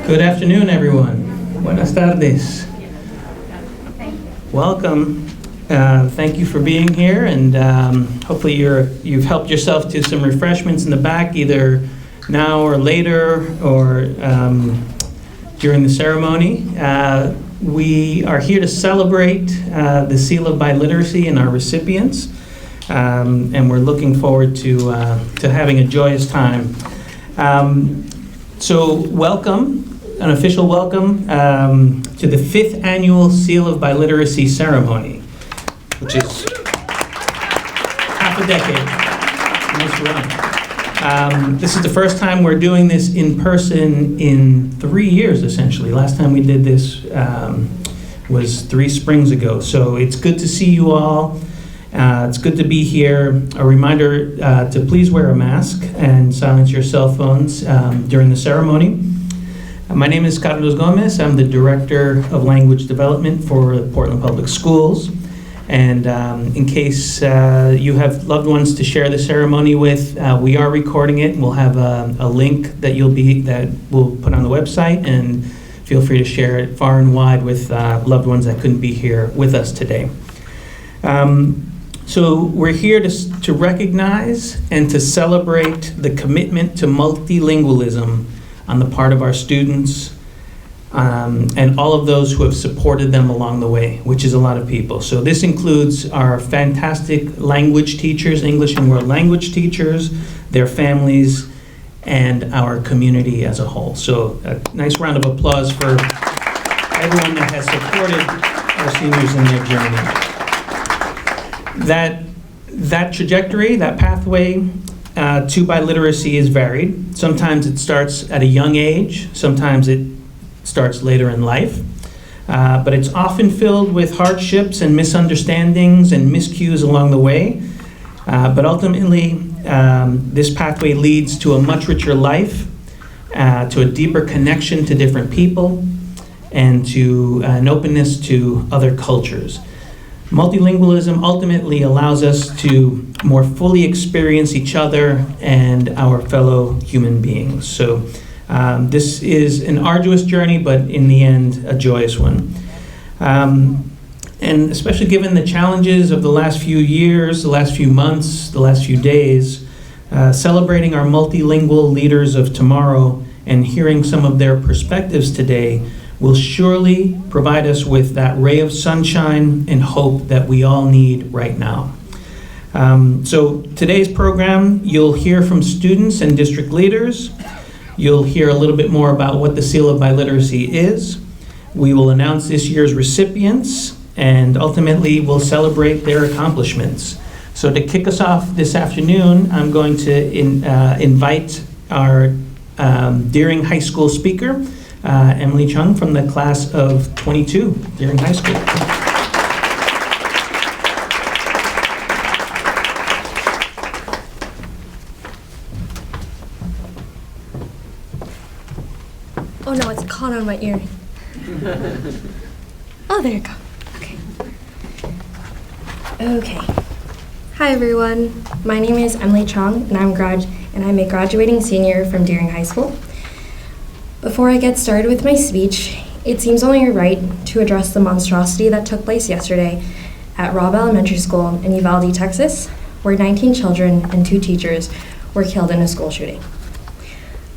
Good afternoon, everyone. Buenas tardes. Welcome. Thank you for being here, and hopefully you've helped yourself to some refreshments in the back, either now or later, or during the ceremony. We are here to celebrate the Seal of Biliteracy and our recipients, and we're looking forward to having a joyous time. So welcome. An official welcome to the 5th annual Seal of Biliteracy ceremony, which is half a decade. Nice run. This is the first time we're doing this in person in 3 years, essentially. Last time we did this was 3 springs ago. So it's good to see you all. It's good to be here. A reminder to please wear a mask and silence your cell phones during the ceremony. My name is Carlos Gomez. I'm the Director of Language Development for the Portland Public Schools. And in case you have loved ones to share the ceremony with, we are recording it. We'll have a link that we'll put on the website, and feel free to share it far and wide with loved ones that couldn't be here with us today. So we're here to recognize and to celebrate the commitment to multilingualism on the part of our students, and all of those who have supported them along the way, which is a lot of people. So this includes our fantastic language teachers, English and world language teachers, their families, and our community as a whole. So a nice round of applause for everyone that has supported our seniors in their journey. That trajectory, that pathway to biliteracy is varied. Sometimes it starts at a young age, sometimes it starts later in life, but it's often filled with hardships and misunderstandings and miscues along the way. But ultimately, this pathway leads to a much richer life, to a deeper connection to different people, and to an openness to other cultures. Multilingualism ultimately allows us to more fully experience each other and our fellow human beings. So this is an arduous journey, but in the end, a joyous one. And especially given the challenges of the last few years, the last few months, the last few days, celebrating our multilingual leaders of tomorrow and hearing some of their perspectives today will surely provide us with that ray of sunshine and hope that we all need right now. So today's program, you'll hear from students and district leaders. You'll hear a little bit more about what the Seal of Biliteracy is. We will announce this year's recipients, and ultimately we'll celebrate their accomplishments. So to kick us off this afternoon, I'm going to invite our Deering High School speaker, Emily Chung, from the class of 22, Deering High School. Oh no, it's caught on my ear. Oh, there you go. Okay. Hi everyone. My name is Emily Chung, and I'm a graduating senior from Deering High School. Before I get started with my speech, it seems only right to address the monstrosity that took place yesterday at Robb Elementary School in Uvalde, Texas, where 19 children and 2 teachers were killed in a school shooting.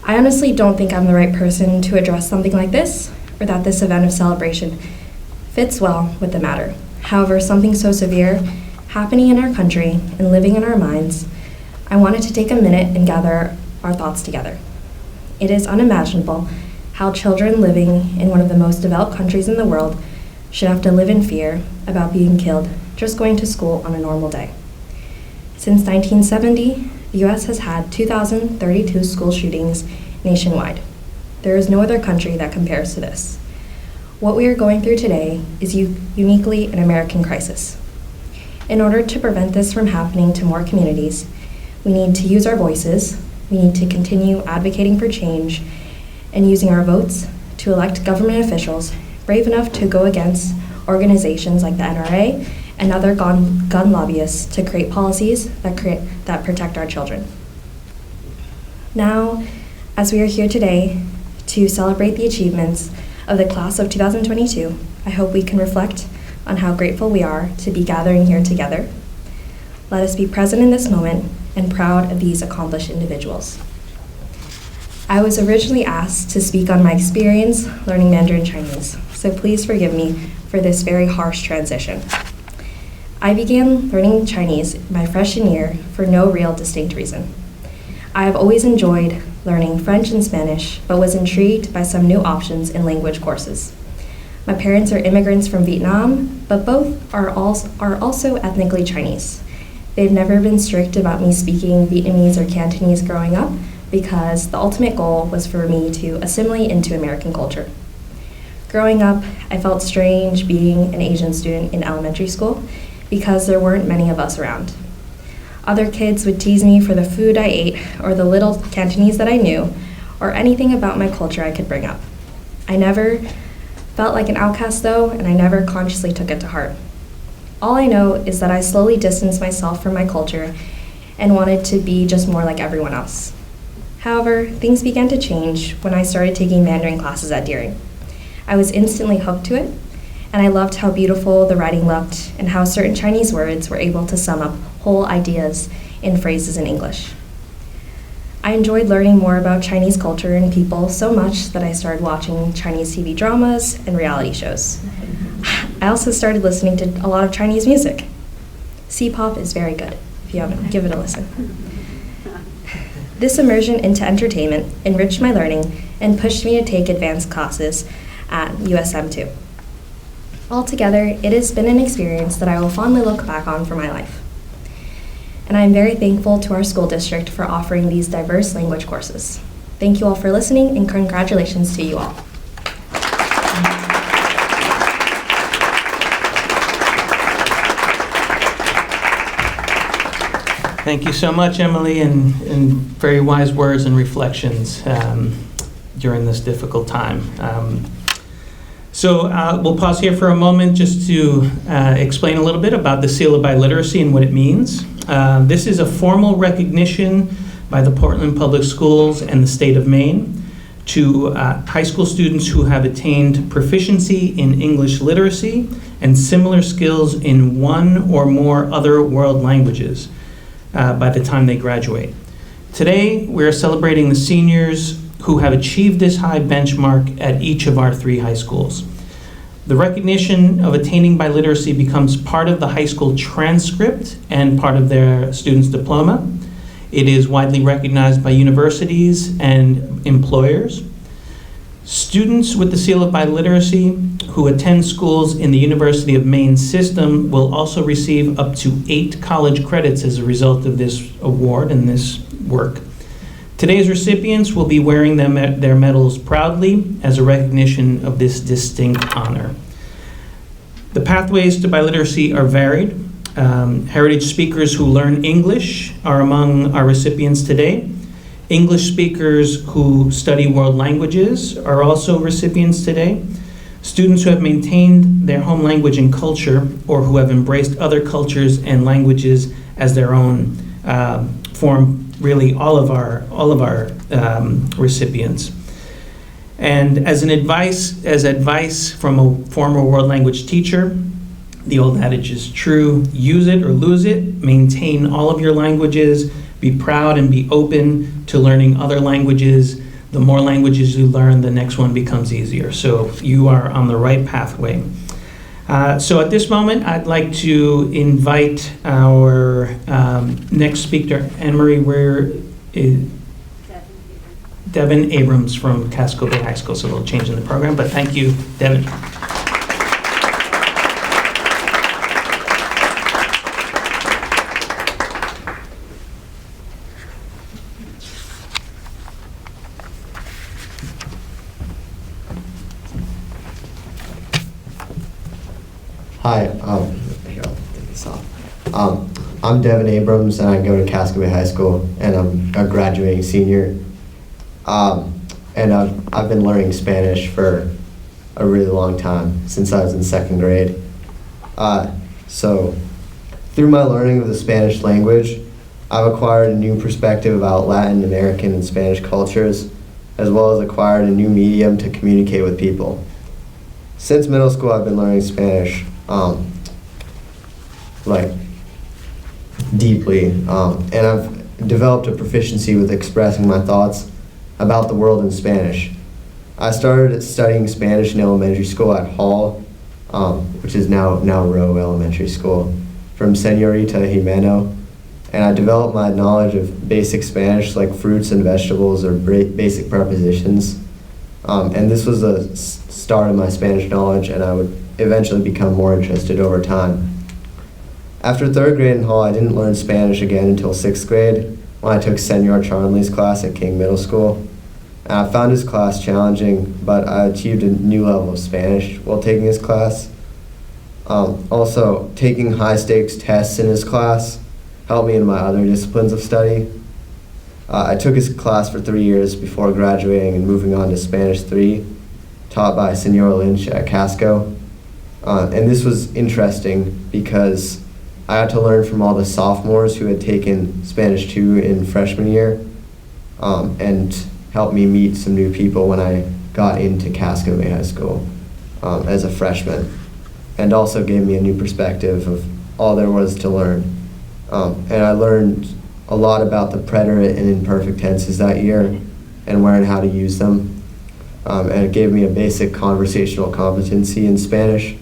I honestly don't think I'm the right person to address something like this, or that this event of celebration fits well with the matter. However, something so severe happening in our country and living in our minds, I wanted to take a minute and gather our thoughts together. It is unimaginable how children living in one of the most developed countries in the world should have to live in fear about being killed just going to school on a normal day. Since 1970, the U.S. has had 2,032 school shootings nationwide. There is no other country that compares to this. What we are going through today is uniquely an American crisis. In order to prevent this from happening to more communities, we need to use our voices, we need to continue advocating for change, and using our votes to elect government officials brave enough to go against organizations like the NRA and other gun lobbyists to create policies that protect our children. Now, As we are here today to celebrate the achievements of the class of 2022, I hope we can reflect on how grateful we are to be gathering here together. Let us be present in this moment and proud of these accomplished individuals. I was originally asked to speak on my experience learning Mandarin Chinese, so please forgive me for this very harsh transition. I began learning Chinese my freshman year for no real distinct reason. I have always enjoyed learning French and Spanish, but was intrigued by some new options in language courses. My parents are immigrants from Vietnam, but both are also ethnically Chinese. They've never been strict about me speaking Vietnamese or Cantonese growing up, because the ultimate goal was for me to assimilate into American culture. Growing up, I felt strange being an Asian student in elementary school because there weren't many of us around. Other kids would tease me for the food I ate or the little Cantonese that I knew or anything about my culture I could bring up. I never felt like an outcast though, and I never consciously took it to heart. All I know is that I slowly distanced myself from my culture and wanted to be just more like everyone else. However, things began to change when I started taking Mandarin classes at Deering. I was instantly hooked to it, and I loved how beautiful the writing looked and how certain Chinese words were able to sum up whole ideas in phrases in English. I enjoyed learning more about Chinese culture and people so much that I started watching Chinese TV dramas and reality shows. I also started listening to a lot of Chinese music. C-pop is very good. If you haven't, give it a listen. This immersion into entertainment enriched my learning and pushed me to take advanced classes at USM too. Altogether, it has been an experience that I will fondly look back on for my life. And I am very thankful to our school district for offering these diverse language courses. Thank you all for listening, and congratulations to you all. Thank you so much, Emily, and very wise words and reflections during this difficult time. So we'll pause here for a moment just to explain a little bit about the Seal of Biliteracy and what it means. This is a formal recognition by the Portland Public Schools and the state of Maine to high school students who have attained proficiency in English literacy and similar skills in one or more other world languages by the time they graduate. Today, we're celebrating the seniors who have achieved this high benchmark at each of our 3 high schools. The recognition of attaining biliteracy becomes part of the high school transcript and part of their student's diploma. It is widely recognized by universities and employers. Students with the Seal of Biliteracy who attend schools in the University of Maine system will also receive up to 8 college credits as a result of this award and this work. Today's recipients will be wearing their medals proudly as a recognition of this distinct honor. The pathways to biliteracy are varied. Heritage speakers who learn English are among our recipients today. English speakers who study world languages are also recipients today. Students who have maintained their home language and culture, or who have embraced other cultures and languages as their own, form really all of our recipients. And as advice from a former world language teacher, the old adage is true: use it or lose it. Maintain all of your languages. Be proud and be open to learning other languages. The more languages you learn, the next one becomes easier. So you are on the right pathway. So at this moment, I'd like to invite our next speaker, Anne-Marie, Devin Abrams from Casco Bay High School. So a little change in the program, but thank you, Devin. Hi, here, I'll take this off. I'm Devin Abrams, and I go to Casco Bay High School, and I'm a graduating senior. And I've been learning Spanish for a really long time, since I was in 2nd grade. So through my learning of the Spanish language, I've acquired a new perspective about Latin American and Spanish cultures, as well as acquired a new medium to communicate with people. Since middle school, I've been learning Spanish, like, deeply, and I've developed a proficiency with expressing my thoughts about the world in Spanish. I started studying Spanish in elementary school at Hall, which is now Rowe Elementary School, from Senorita Jimeno, and I developed my knowledge of basic Spanish, like fruits and vegetables or basic prepositions. And this was the start of my Spanish knowledge, and I would eventually become more interested over time. After 3rd grade in Hall, I didn't learn Spanish again until 6th grade, when I took Senor Charnley's class at King Middle School. And I found his class challenging, but I achieved a new level of Spanish while taking his class. Also, taking high-stakes tests in his class helped me in my other disciplines of study. I took his class for 3 years before graduating and moving on to Spanish 3, taught by Senor Lynch at Casco. And this was interesting because I had to learn from all the sophomores who had taken Spanish 2 in freshman year, and helped me meet some new people when I got into Casco Bay High School as a freshman, and also gave me a new perspective of all there was to learn. And I learned a lot about the preterite and imperfect tenses that year and learned how to use them. And it gave me a basic conversational competency in Spanish.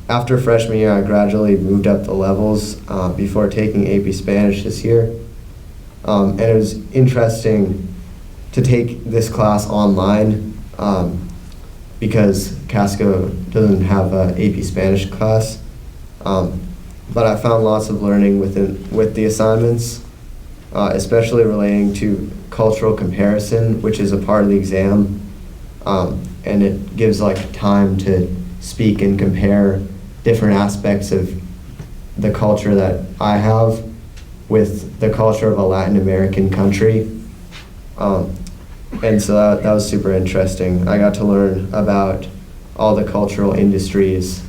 After freshman year, I gradually moved up the levels before taking AP Spanish this year. And it was interesting to take this class online because Casco doesn't have an AP Spanish class. But I found lots of learning with the assignments, especially relating to cultural comparison, which is a part of the exam. And it gives like time to speak and compare different aspects of the culture that I have with the culture of a Latin American country. And so that was super interesting. I got to learn about all the cultural industries,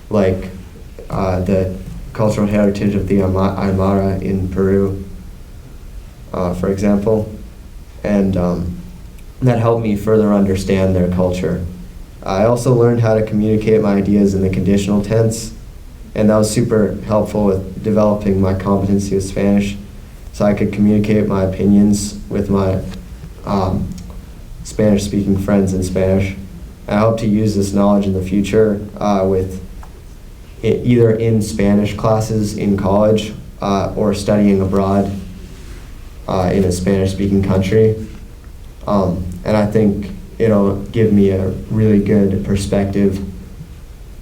like the cultural heritage of the Aymara in Peru, for example, and that helped me further understand their culture. I also learned how to communicate my ideas in the conditional tense, and that was super helpful with developing my competency with Spanish, so I could communicate my opinions with my Spanish-speaking friends in Spanish. I hope to use this knowledge in the future with either in Spanish classes in college or studying abroad in a Spanish-speaking country. And I think it'll give me a really good perspective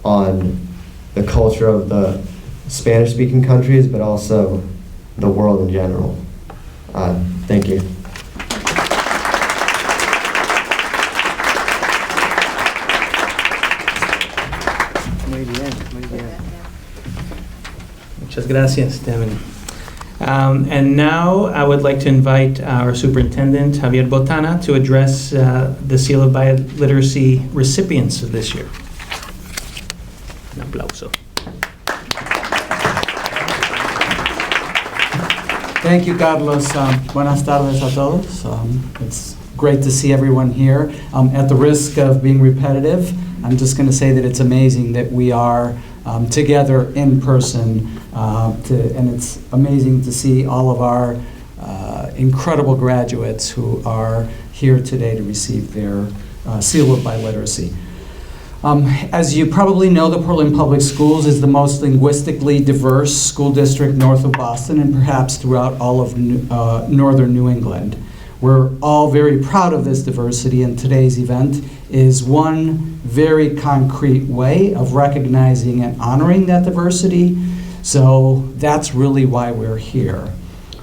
on the culture of the Spanish-speaking countries, but also the world in general. Thank you. Muy bien, muy bien. Muchas gracias, Devin. And now I would like to invite our superintendent, Javier Botana, to address the Seal of Biliteracy recipients of this year. Un aplauso. Thank you, Carlos. Buenas tardes a todos. It's great to see everyone here. At the risk of being repetitive, I'm just going to say that it's amazing that we are together in person, and it's amazing to see all of our incredible graduates who are here today to receive their Seal of Biliteracy. As you probably know, the Portland Public Schools is the most linguistically diverse school district north of Boston and perhaps throughout all of northern New England. We're all very proud of this diversity, and today's event is one very concrete way of recognizing and honoring that diversity. So that's really why we're here.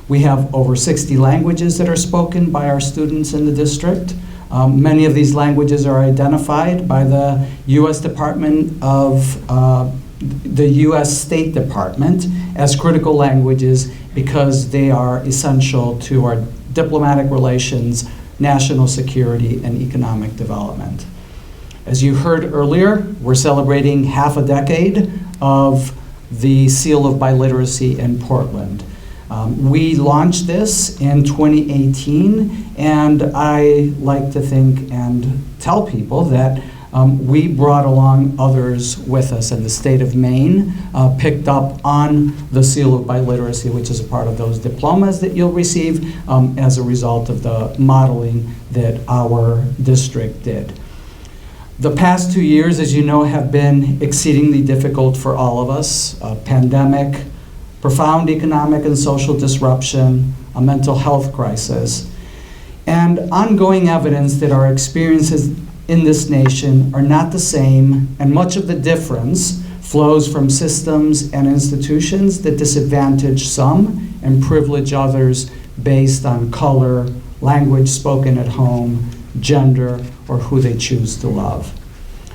We have over 60 languages that are spoken by our students in the district. Many of these languages are identified by the U.S. Department of the U.S. State Department as critical languages because they are essential to our diplomatic relations, national security, and economic development. As you heard earlier, we're celebrating half a decade of the Seal of Biliteracy in Portland. We launched this in 2018, and I like to think and tell people that we brought along others with us, and the state of Maine picked up on the seal of biliteracy, which is a part of those diplomas that you'll receive as a result of the modeling that our district did. The past 2 years, as you know, have been exceedingly difficult for all of us. A pandemic, profound economic and social disruption, a mental health crisis, and ongoing evidence that our experiences in this nation are not the same, and much of the difference flows from systems and institutions that disadvantage some and privilege others based on color, language spoken at home, gender, or who they choose to love.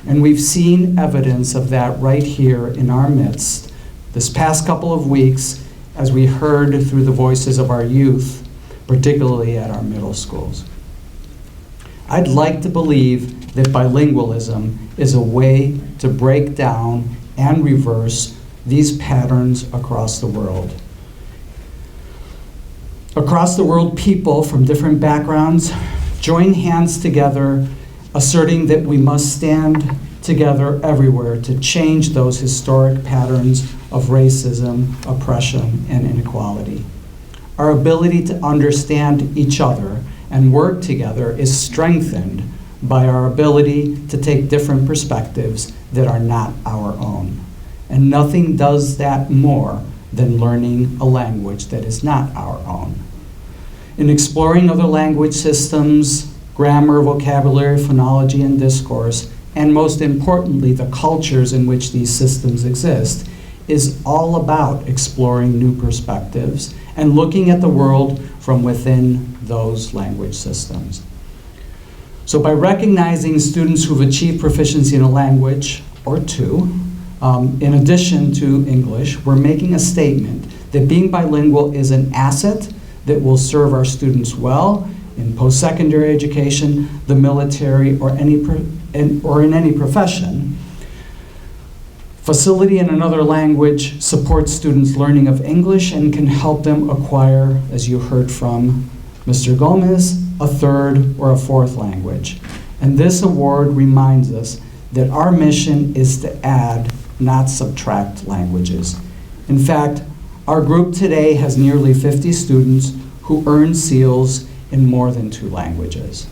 And we've seen evidence of that right here in our midst this past couple of weeks as we heard through the voices of our youth, particularly at our middle schools. I'd like to believe that bilingualism is a way to break down and reverse these patterns across the world. Across the world, people from different backgrounds join hands together, asserting that we must stand together everywhere to change those historic patterns of racism, oppression, and inequality. Our ability to understand each other and work together is strengthened by our ability to take different perspectives that are not our own. And nothing does that more than learning a language that is not our own. In exploring other language systems, grammar, vocabulary, phonology, and discourse, and most importantly, the cultures in which these systems exist, is all about exploring new perspectives and looking at the world from within those language systems. So by recognizing students who've achieved proficiency in a language or two, in addition to English, we're making a statement that being bilingual is an asset that will serve our students well in post-secondary education, the military, or in any profession. Facility in another language supports students' learning of English and can help them acquire, as you heard from Mr. Gomez, a third or a fourth language. And this award reminds us that our mission is to add, not subtract languages. In fact, our group today has nearly 50 students who earn seals in more than 2 languages.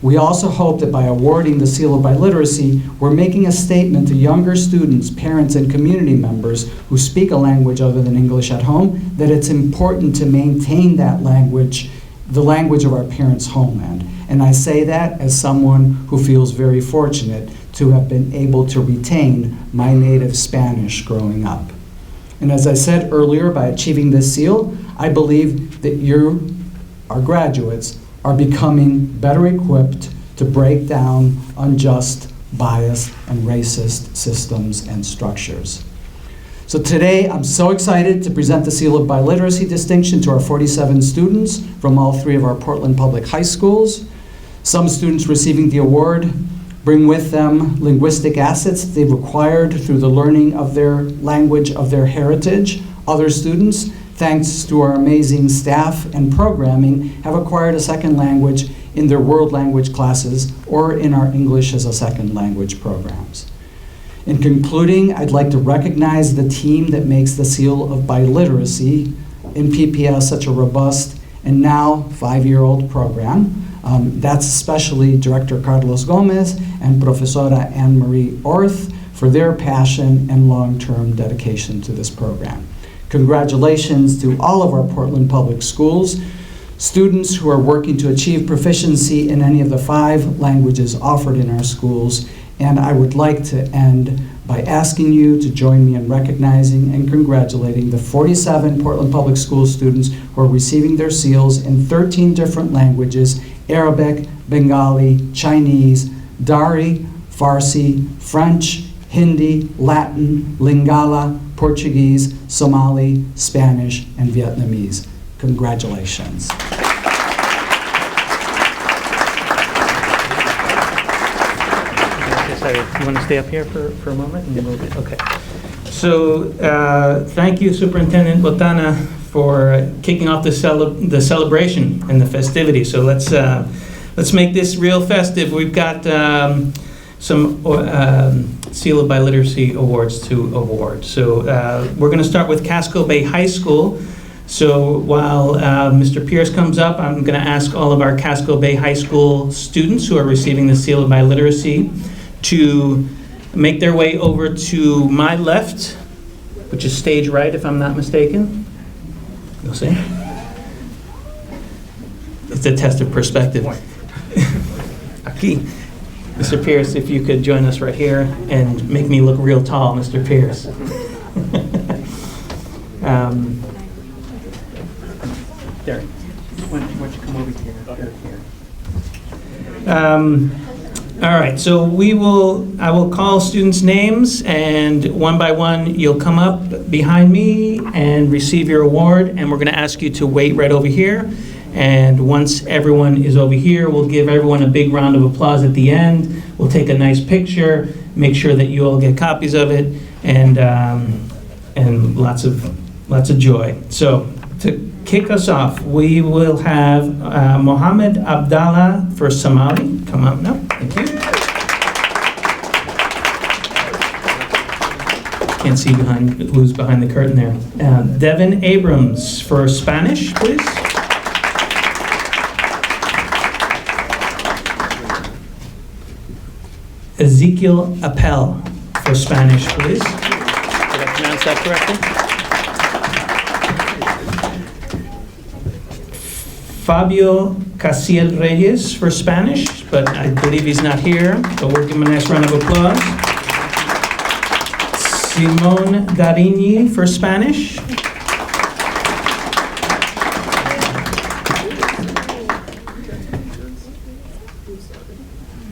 We also hope that by awarding the Seal of Biliteracy, we're making a statement to younger students, parents, and community members who speak a language other than English at home, that it's important to maintain that language, the language of our parents' homeland. And I say that as someone who feels very fortunate to have been able to retain my native Spanish growing up. And as I said earlier, by achieving this seal, I believe that you, our graduates, are becoming better equipped to break down unjust, biased, and racist systems and structures. So today, I'm so excited to present the Seal of Biliteracy distinction to our 47 students from all 3 of our Portland Public High Schools. Some students receiving the award bring with them linguistic assets that they've acquired through the learning of their language, of their heritage. Other students, thanks to our amazing staff and programming, have acquired a second language in their world language classes or in our English as a second language programs. In concluding, I'd like to recognize the team that makes the Seal of Biliteracy in PPS such a robust and now 5-year-old program. That's especially Director Carlos Gomez and Professora Anne-Marie Orth for their passion and long-term dedication to this program. Congratulations to all of our Portland Public Schools, students who are working to achieve proficiency in any of the 5 languages offered in our schools. And I would like to end by asking you to join me in recognizing and congratulating the 47 Portland Public School students who are receiving their seals in 13 different languages: Arabic, Bengali, Chinese, Dari, Farsi, French, Hindi, Latin, Lingala, Portuguese, Somali, Spanish, and Vietnamese. Congratulations. You want to stay up here for a moment? And we'll, okay. So thank you, Superintendent Botana, for kicking off the celebration and the festivities. So let's make this real festive. We've got some Seal of Biliteracy awards to award. So we're going to start with Casco Bay High School. So while Mr. Pierce comes up, I'm going to ask all of our Casco Bay High School students who are receiving the Seal of Biliteracy to make their way over to my left, which is stage right, if I'm not mistaken. You'll see. It's a test of perspective. Aquí. Mr. Pierce, if you could join us right here and make me look real tall, Mr. Pierce. Derek, why don't you come over here? All right, so I will call students' names, and one by one, you'll come up behind me and receive your award, and we're going to ask you to wait right over here. And once everyone is over here, we'll give everyone a big round of applause at the end. We'll take a nice picture, make sure that you all get copies of it, and lots of joy. So to kick us off, we will have Mohammed Abdallah for Somali. Come up now. Thank you. Can't see who's behind the curtain there. Devin Abrams for Spanish, please. Ezekiel Appel for Spanish, please. Did I pronounce that correctly? Fabio Casiel Reyes for Spanish, but I believe he's not here, so we'll give him a nice round of applause. Simone Darini for Spanish.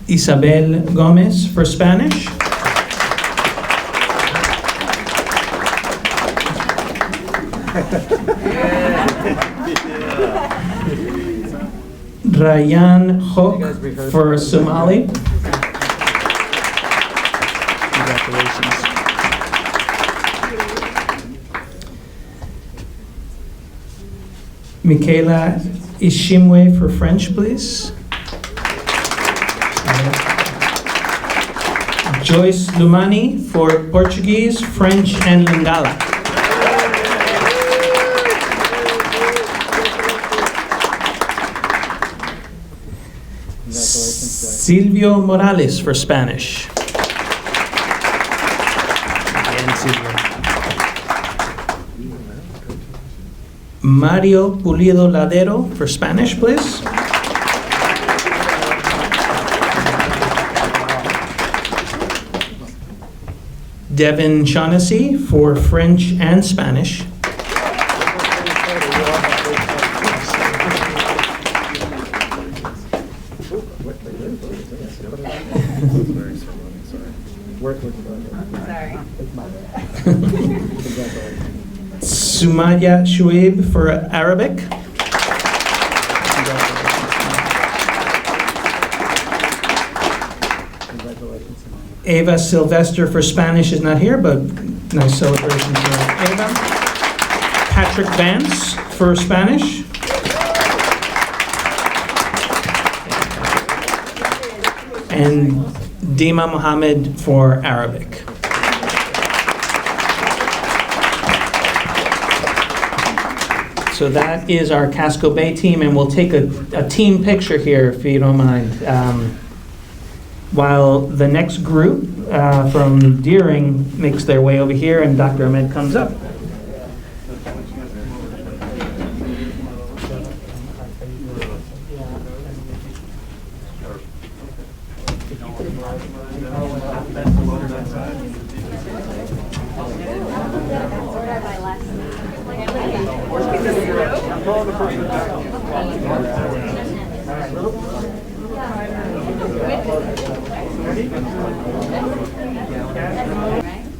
Isabel Gomez for Spanish. Ryan Hock for Somali. Congratulations. Michaela Ishimwe for French, please. Joyce Lumani for Portuguese, French, and Lingala. Silvio Morales for Spanish. Again, Silvio. Mario Pulido Ladero for Spanish, please. Devin Shaughnessy for French and Spanish. Sumaya Shuaib for Arabic. Ava Sylvester for Spanish is not here, but nice celebration for Ava. Patrick Vance for Spanish. And Dima Mohammed for Arabic. So that is our Casco Bay team, and we'll take a team picture here, if you don't mind. While the next group from Deering makes their way over here and Dr. Ahmed comes up.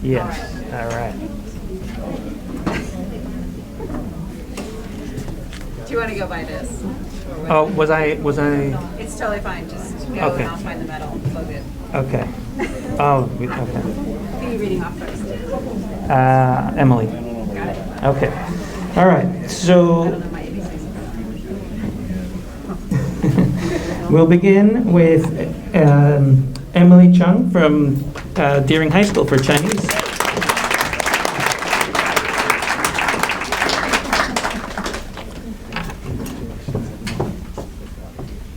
Yes, all right. Do you want to go by this? Oh, was I? It's totally fine, just go Okay. and I'll find the medal, so good. Okay. Oh, okay. Who are you reading off first? Emily. Got it. Okay. All right, so we'll begin with Emily Chung from Deering High School for Chinese.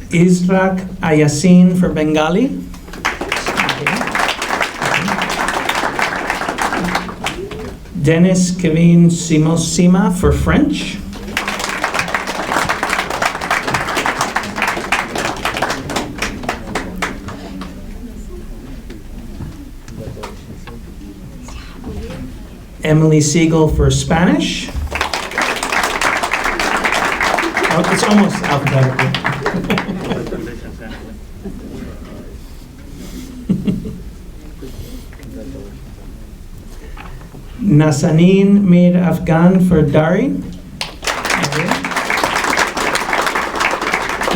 Israk Ayasin for Bengali. Dennis Kevin Simosima for French. Emily Siegel for Spanish. Oh, it's almost alphabetical. Nazanin Mir Afghan for Dari.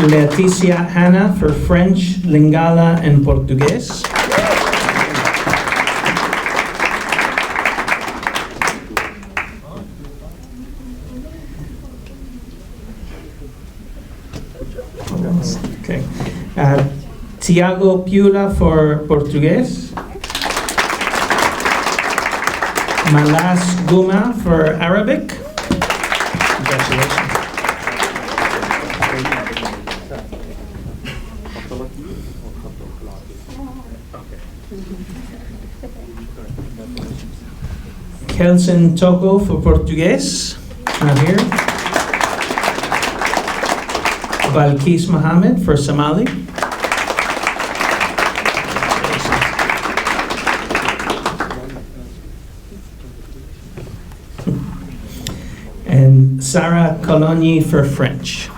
Leticia Hanna for French, Lingala, and Portuguese. Okay. Tiago Piula for Portuguese. Malas Guma for Arabic. Congratulations. Kelson Togo for Portuguese. Not here. Balkis Mohammed for Somali. And Sarah Cologny for French.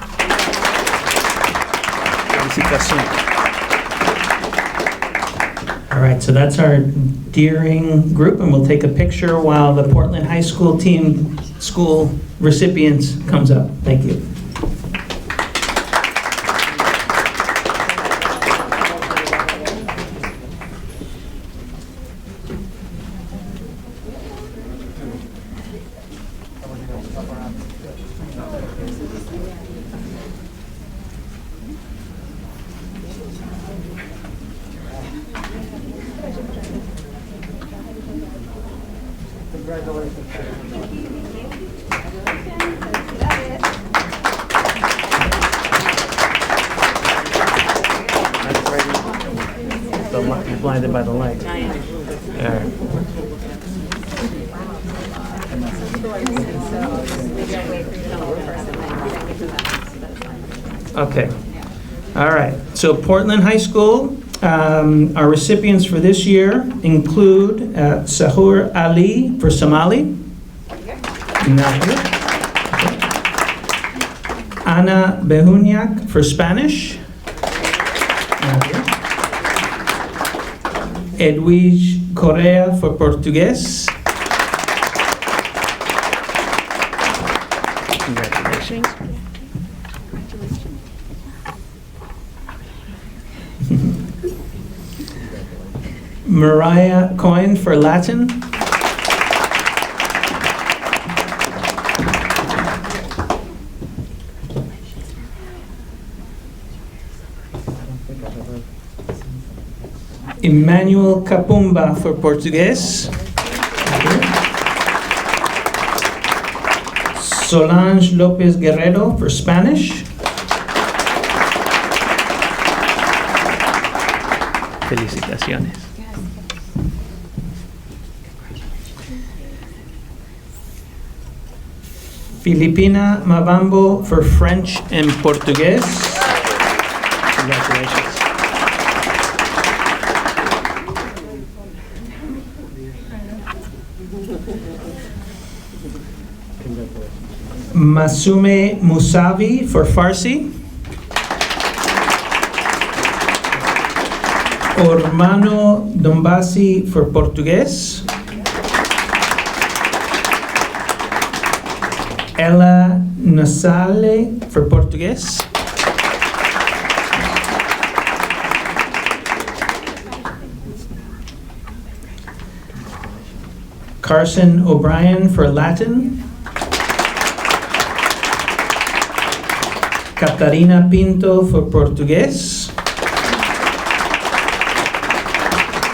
All right, so that's our Deering group, and we'll take a picture while the Portland High School team school recipients comes up. Thank you. You're blinded by the light. Yeah. Okay. All right. So Portland High School, our recipients for this year include Sahur Ali for Somali. Not here. Okay. Ana Behunyak for Spanish. Not here. Edwige Correa for Portuguese. Congratulations. Mariah Coyne for Latin. Emmanuel Capumba for Portuguese. Solange Lopez Guerrero for Spanish. Felicitaciones. Filipina Mavambo for French and Portuguese. Congratulations. Masume Musavi for Farsi. Ormano Dombasi for Portuguese. Ella Nasale for Portuguese. Carson O'Brien for Latin. Catarina Pinto for Portugués.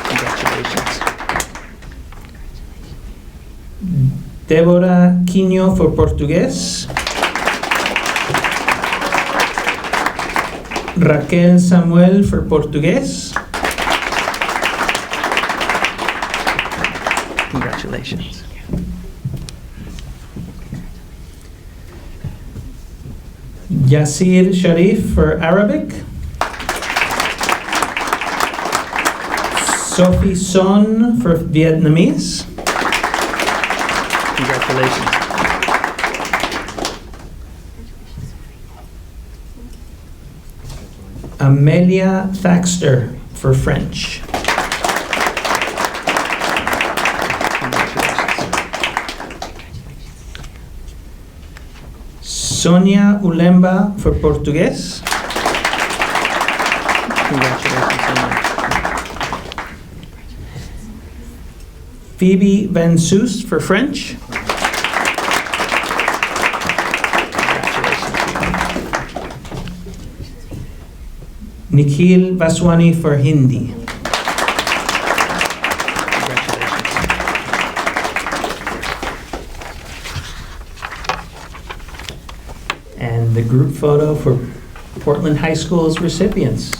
Congratulations. Débora Quino for Portugués. Raquel Samuel for Portugués. Congratulations. Yasir Sharif for Arabic. Sophie Son for Vietnamese. Congratulations. Amelia Thaxter for French. Sonia Ulemba for Portugués. Congratulations, Sonia. Phoebe Van Soest for French. Nikhil Vaswani for Hindi. And the group photo for Portland High School's recipients.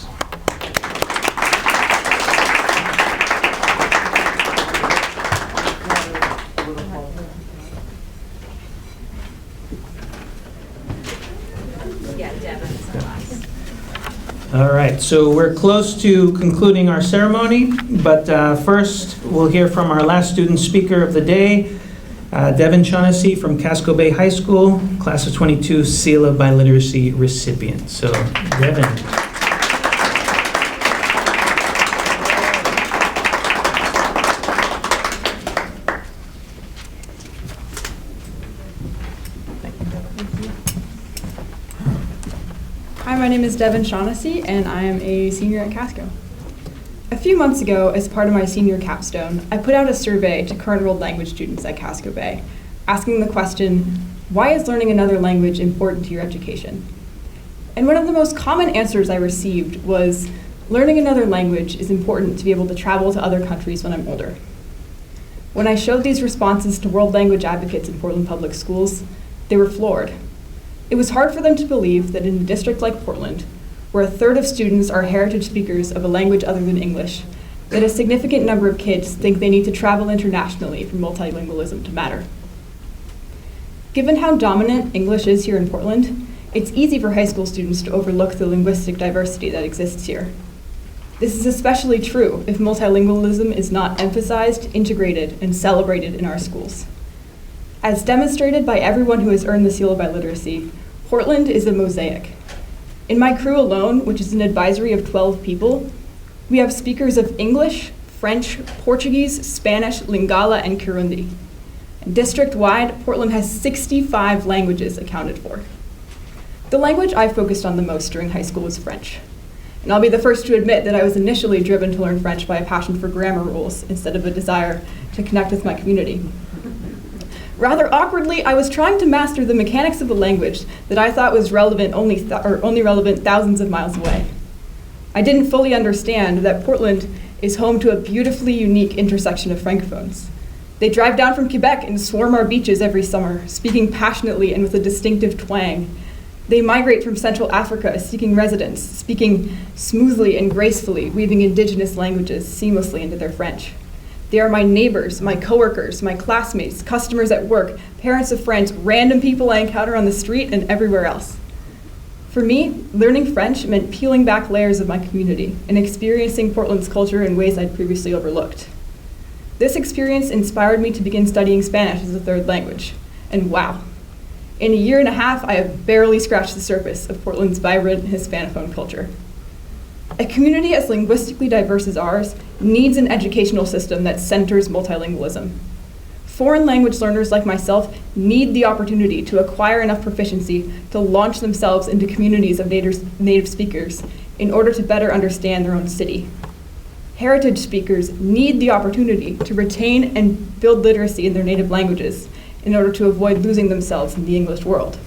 Yeah, Devin's the last. All right, so we're close to concluding our ceremony, but first we'll hear from our last student speaker of the day, Devin Shaughnessy from Casco Bay High School, class of 22, Seal of Biliteracy recipient. So, Devin. Hi, my name is Devin Shaughnessy, and I am a senior at Casco. A few months ago, as part of my senior capstone, I put out a survey to current world language students at Casco Bay, asking the question, why is learning another language important to your education? And one of the most common answers I received was, learning another language is important to be able to travel to other countries when I'm older. When I showed these responses to world language advocates in Portland Public Schools, they were floored. It was hard for them to believe that in a district like Portland, where a third of students are heritage speakers of a language other than English, that a significant number of kids think they need to travel internationally for multilingualism to matter. Given how dominant English is here in Portland, it's easy for high school students to overlook the linguistic diversity that exists here. This is especially true if multilingualism is not emphasized, integrated, and celebrated in our schools. As demonstrated by everyone who has earned the Seal of Biliteracy, Portland is a mosaic. In my crew alone, which is an advisory of 12 people, we have speakers of English, French, Portuguese, Spanish, Lingala, and Kirundi. And district-wide, Portland has 65 languages accounted for. The language I focused on the most during high school was French. And I'll be the first to admit that I was initially driven to learn French by a passion for grammar rules instead of a desire to connect with my community. Rather awkwardly, I was trying to master the mechanics of a language that I thought was relevant only relevant thousands of miles away. I didn't fully understand that Portland is home to a beautifully unique intersection of francophones. They drive down from Quebec and swarm our beaches every summer, speaking passionately and with a distinctive twang. They migrate from Central Africa seeking residence, speaking smoothly and gracefully, weaving indigenous languages seamlessly into their French. They are my neighbors, my coworkers, my classmates, customers at work, parents of friends, random people I encounter on the street and everywhere else. For me, learning French meant peeling back layers of my community and experiencing Portland's culture in ways I'd previously overlooked. This experience inspired me to begin studying Spanish as a third language. And wow, in a year and a half, I have barely scratched the surface of Portland's vibrant Hispanophone culture. A community as linguistically diverse as ours needs an educational system that centers multilingualism. Foreign language learners like myself need the opportunity to acquire enough proficiency to launch themselves into communities of native speakers in order to better understand their own city. Heritage speakers need the opportunity to retain and build literacy in their native languages in order to avoid losing themselves in the English world.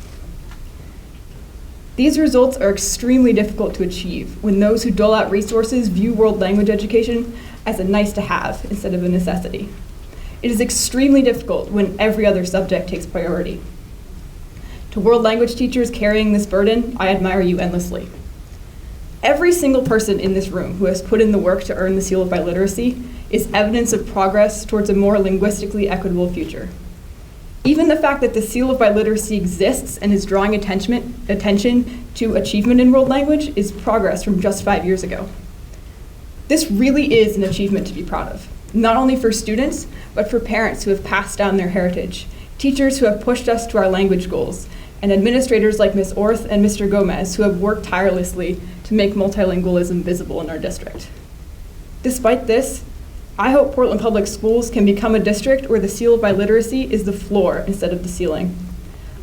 These results are extremely difficult to achieve when those who dole out resources view world language education as a nice to have instead of a necessity. It is extremely difficult when every other subject takes priority. To world language teachers carrying this burden, I admire you endlessly. Every single person in this room who has put in the work to earn the seal of biliteracy is evidence of progress towards a more linguistically equitable future. Even the fact that the seal of biliteracy exists and is drawing attention to achievement in world language is progress from just 5 years ago. This really is an achievement to be proud of, not only for students, but for parents who have passed down their heritage, teachers who have pushed us to our language goals, and administrators like Ms. Orth and Mr. Gomez who have worked tirelessly to make multilingualism visible in our district. Despite this, I hope Portland Public Schools can become a district where the seal of biliteracy is the floor instead of the ceiling.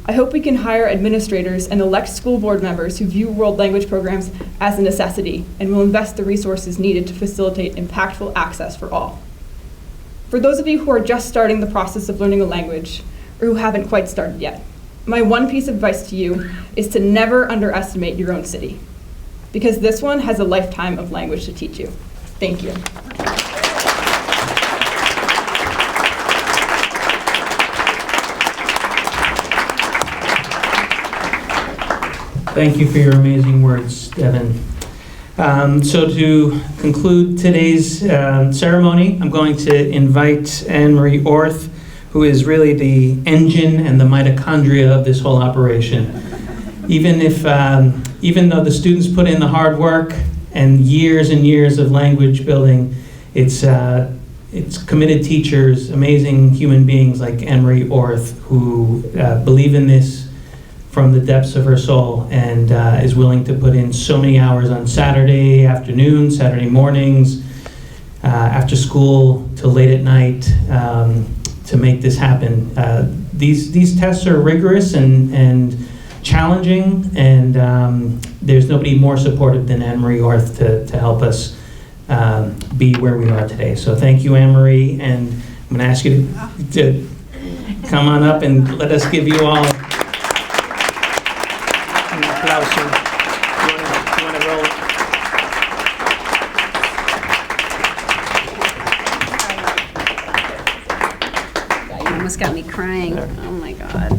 I hope we can hire administrators and elect school board members who view world language programs as a necessity and will invest the resources needed to facilitate impactful access for all. For those of you who are just starting the process of learning a language, or who haven't quite started yet, my one piece of advice to you is to never underestimate your own city, because this one has a lifetime of language to teach you. Thank you. Thank you for your amazing words, Devin. So to conclude today's ceremony, I'm going to invite Anne-Marie Orth, who is really the engine and the mitochondria of this whole operation. Even though the students put in the hard work and years of language building, it's committed teachers, amazing human beings like Anne-Marie Orth, who believe in this from the depths of her soul and is willing to put in so many hours on Saturday afternoons, Saturday mornings, after school till late at night to make this happen. These tests are rigorous and challenging, and there's nobody more supportive than Anne-Marie Orth to help us be where we are today. So thank you, Anne-Marie, and I'm going to ask you to come on up and let us give you all un applauso. You want to roll? You almost got me crying. Oh my God.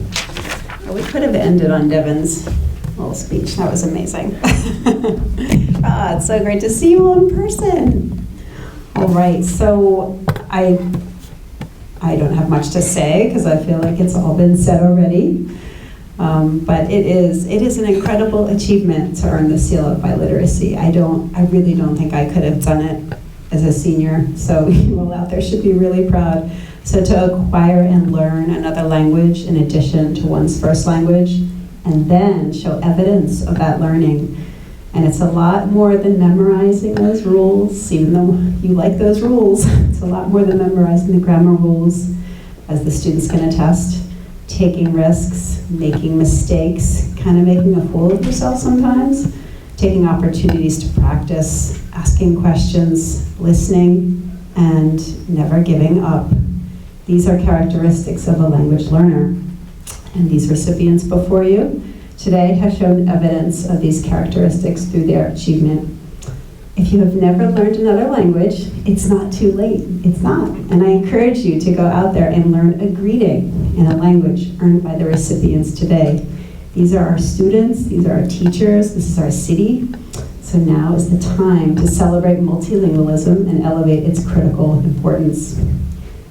Well, we could have ended on Devin's little speech. That was amazing. It's so great to see you all in person. All right, so I don't have much to say because I feel like it's all been said already. But it is an incredible achievement to earn the seal of biliteracy. I really don't think I could have done it as a senior. So you all out there should be really proud. So to acquire and learn another language in addition to one's first language, and then show evidence of that learning. And it's a lot more than memorizing those rules, even though you like those rules. It's a lot more than memorizing the grammar rules, as the students can attest. Taking risks, making mistakes, kind of making a fool of yourself sometimes, taking opportunities to practice, asking questions, listening, and never giving up. These are characteristics of a language learner. And these recipients before you today have shown evidence of these characteristics through their achievement. If you have never learned another language, it's not too late. It's not. And I encourage you to go out there and learn a greeting in a language earned by the recipients today. These are our students, these are our teachers, this is our city. So now is the time to celebrate multilingualism and elevate its critical importance.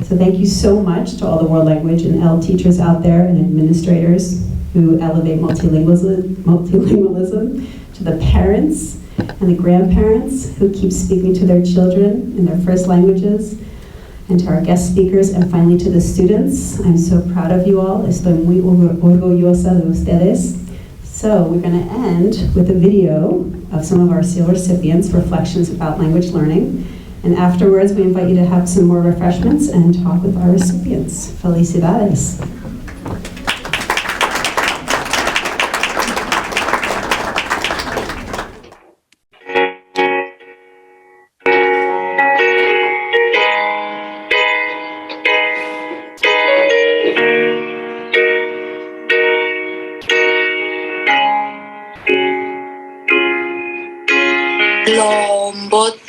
So thank you so much to all the world language and L teachers out there and administrators who elevate multilingualism, to the parents and the grandparents who keep speaking to their children in their first languages, and to our guest speakers, and finally to the students. I'm so proud of you all. Estoy muy orgullosa de ustedes. So we're going to end with a video of some of our seal recipients' reflections about language learning. And afterwards, we invite you to have some more refreshments and talk with our recipients. Felicidades.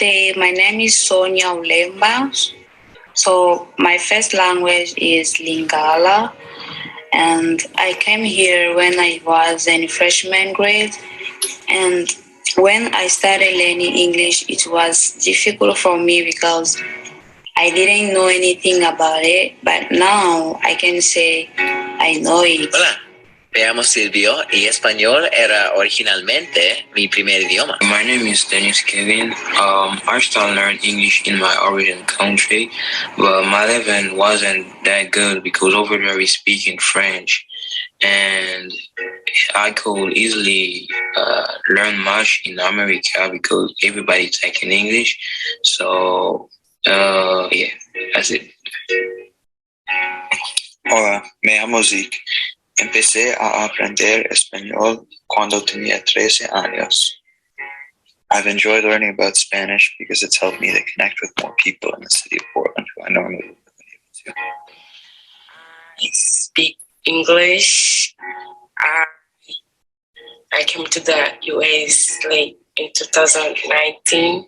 Namaste, my name is Sonia Ulemba. So my first language is Lingala, and I came here when I was in freshman grade. And when I started learning English, it was difficult for me because I didn't know anything about it, but now I can say I know it. Hola, me llamo Silvio y español era originalmente mi primer idioma. My name is Dennis Kevin. I started learning English in my origin country, but my level wasn't that good because over there we speak in French, and I could easily learn much in America because everybody taking English. So yeah, that's it. Hola, me llamo Zeke. Empecé a aprender español cuando tenía 13 años. I've enjoyed learning about Spanish because it's helped me to connect with more people in the city of Portland who I normally wouldn't have been able to. I speak English. I came to the US late in 2019,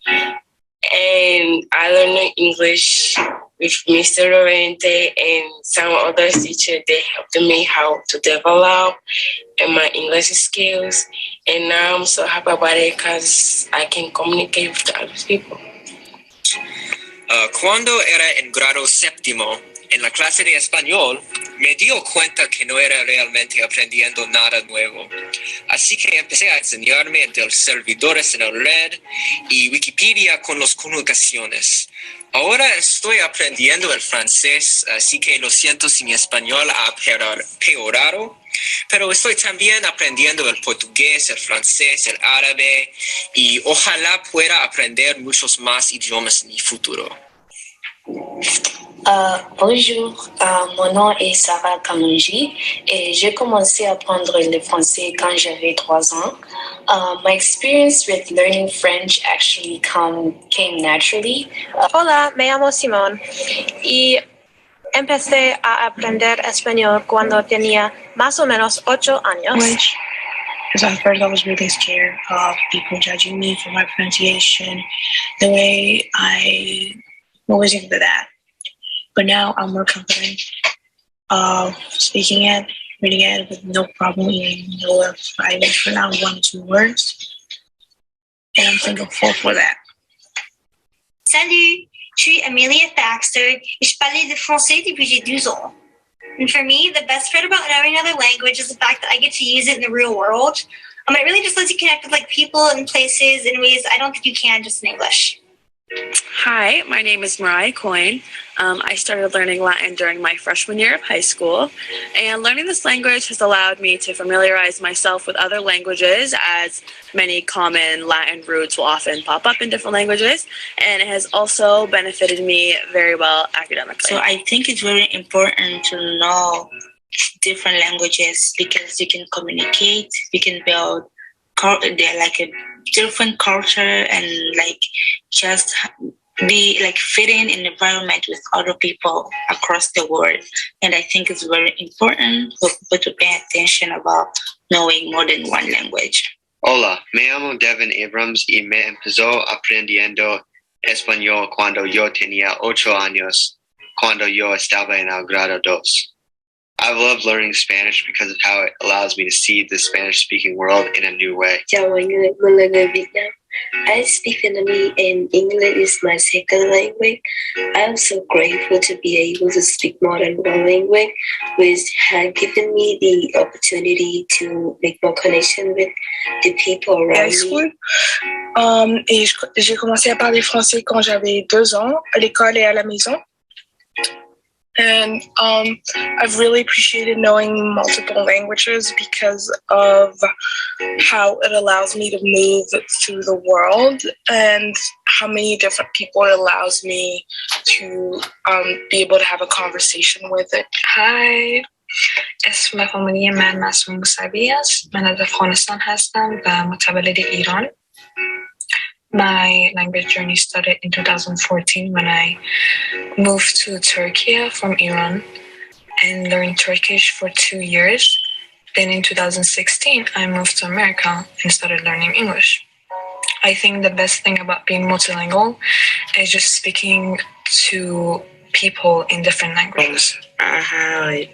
and I learned English with Mr. Lorente and some other teachers. They helped me how to develop my English skills, and now I'm so happy about it because I can communicate with other people. Cuando era en grado séptimo, en la clase de español, me dio cuenta que no era realmente aprendiendo nada nuevo. Así que empecé a enseñarme de los servidores en la red y Wikipedia con las conjugaciones. Ahora estoy aprendiendo el francés, así que lo siento si mi español ha peorado, pero estoy también aprendiendo el portugués, el francés, el árabe y ojalá pueda aprender muchos más idiomas en mi futuro. Bonjour, mon nom est Sarah Kamanji et j'ai commencé à apprendre le français quand j'avais 3 ans. My experience with learning French actually came naturally. Hola, me llamo Simón y empecé a aprender español cuando tenía más o menos 8 años. Because at first I was really scared of people judging me for my pronunciation, the way I was into that. But now I'm more confident of speaking it, reading it with no problem. Even though if I mispronounce 1 or 2 words, and I'm thankful for that. Salut, je suis Amelia Thaxter et je parle le français depuis j'ai 12 ans. And for me, the best part about knowing another language is the fact that I get to use it in the real world. It really just lets you connect with people and places in ways I don't think you can just in English. Hi, my name is Mariah Coyne. I started learning Latin during my freshman year of high school, and learning this language has allowed me to familiarize myself with other languages, as many common Latin roots will often pop up in different languages, and it has also benefited me very well academically. So I think it's very important to know different languages because you can communicate, you can build like a different culture and just be fitting in the environment with other people across the world. And I think it's very important for people to pay attention about knowing more than one language. Hola, me llamo Devin Abrams y me empezó aprendiendo español cuando yo tenía 8 años, cuando yo estaba en el grado 2. I've loved learning Spanish because of how it allows me to see the Spanish-speaking world in a new way. Chào mọi người, mình là người Việt Nam. I speak Vietnamese and English is my second language. I am so grateful to be able to speak more than one language, which has given me the opportunity to make more connection with the people around me. Et j'ai commencé à parler français quand j'avais 2 ans, à l'école et à la maison. And I've really appreciated knowing multiple languages because of how it allows me to move through the world and how many different people it allows me to be able to have a conversation with it. Hi, اسم فامیلی من مسعود موسوی است. من از افغانستان هستم و متولد ایران. My language journey started in 2014 when I moved to Turkey from Iran and learned Turkish for 2 years. Then in 2016, I moved to America and started learning English. I think the best thing about being multilingual is just speaking to people in different languages. I had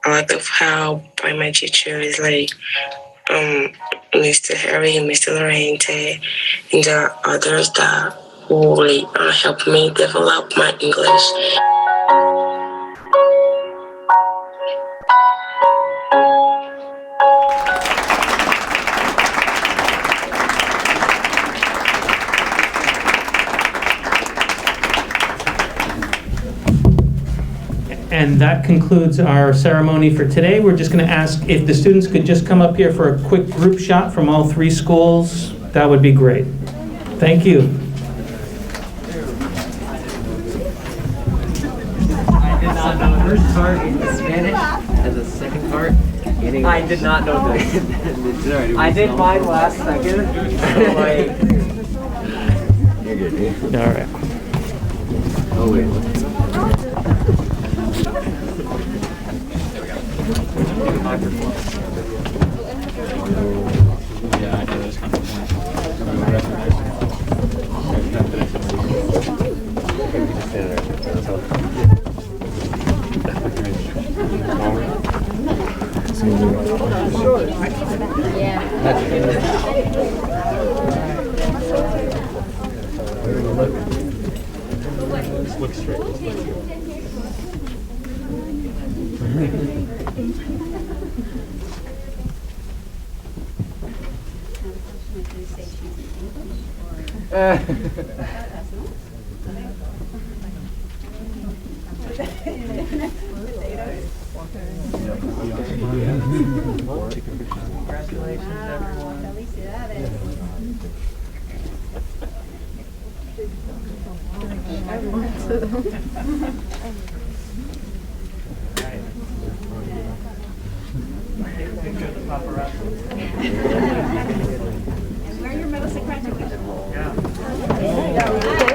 a lot of help by my teachers, like Mr. Harry and Mr. Lorente, and there are others that really helped me develop my English. And that concludes our ceremony for today. We're just going to ask if the students could just come up here for a quick group shot from all three schools. That would be great. Thank you. I did not know the first part in Spanish and the second part in English. I did not know that. I did mine last second. So like, you're good, dude. All right. Oh wait. Look straight. Congratulations, everyone. Wear your medicine graduation. Yeah.